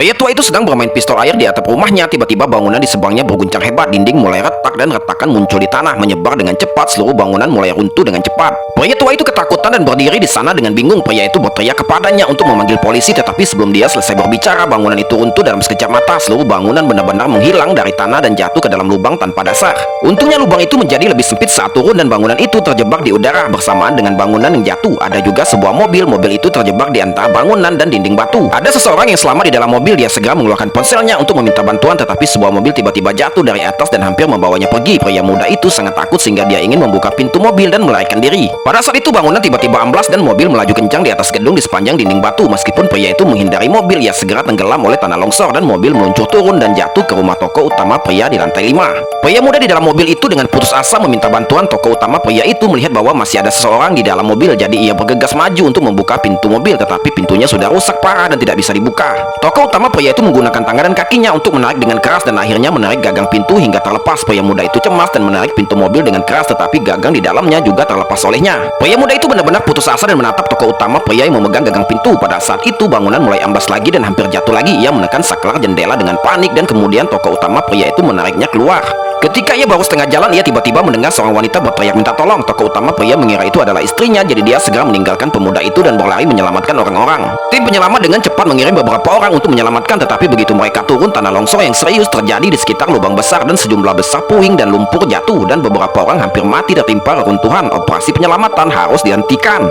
Pria tua itu sedang bermain pistol air di atap rumahnya. Tiba-tiba bangunan di sebelahnya berguncang hebat. Dinding mulai retak dan retakan muncul di tanah, menyebar dengan cepat. Seluruh bangunan mulai runtuh dengan cepat. Pria tua itu ketakutan dan berdiri di sana dengan bingung. Pria itu berteriak kepadanya untuk memanggil polisi, tetapi sebelum dia selesai berbicara, bangunan itu runtuh dalam sekejap mata. Seluruh bangunan benar-benar menghilang dari tanah dan jatuh ke dalam lubang tanpa dasar. Untungnya lubang itu menjadi lebih sempit saat turun dan bangunan itu terjebak di udara bersamaan dengan bangunan yang jatuh. Ada juga sebuah mobil. Mobil itu terjebak di antara bangunan dan dinding batu. Ada seseorang yang selamat di dalam mobil. Dia segera mengeluarkan ponselnya untuk meminta bantuan, tetapi sebuah mobil tiba-tiba jatuh dari atas dan hampir membawanya pergi. Pria muda itu sangat takut sehingga dia ingin membuka pintu mobil dan melarikan diri. Pada saat itu bangunan tiba-tiba amblas dan mobil melaju kencang di atas gedung di sepanjang dinding batu. Meskipun pria itu menghindari mobil, ia segera tenggelam oleh tanah longsor dan mobil meluncur turun dan jatuh ke rumah toko utama pria di lantai 5. Pria muda di dalam mobil itu dengan putus asa meminta bantuan. Toko utama pria itu melihat bahwa masih ada seseorang di dalam mobil, jadi ia bergegas maju untuk membuka pintu mobil, tetapi pintunya sudah rusak parah dan tidak bisa dibuka. Toko utama pria itu menggunakan tangan dan kakinya untuk menarik dengan keras dan akhirnya menarik gagang pintu hingga terlepas. Pria muda itu cemas dan menarik pintu mobil dengan keras, tetapi gagang di dalamnya juga terlepas olehnya. Pria muda itu benar-benar putus asa dan menatap toko utama pria yang memegang gagang pintu. Pada saat itu bangunan mulai amblas lagi dan hampir jatuh lagi. Ia menekan saklar jendela dengan panik dan kemudian toko utama pria itu menariknya keluar. Ketika ia baru setengah jalan, ia tiba-tiba mendengar seorang wanita berteriak minta tolong. Toko utama pria mengira itu adalah istrinya, jadi dia segera meninggalkan pemuda itu dan berlari menyelamatkan orang-orang. Tim penyelamat dengan cepat mengirim beberapa orang untuk menyelamatkan, tetapi begitu mereka turun, tanah longsor yang serius terjadi di sekitar lubang besar dan sejumlah besar puing dan lumpur jatuh dan beberapa orang hampir mati tertimpa reruntuhan. Operasi penyelamatan harus dihentikan.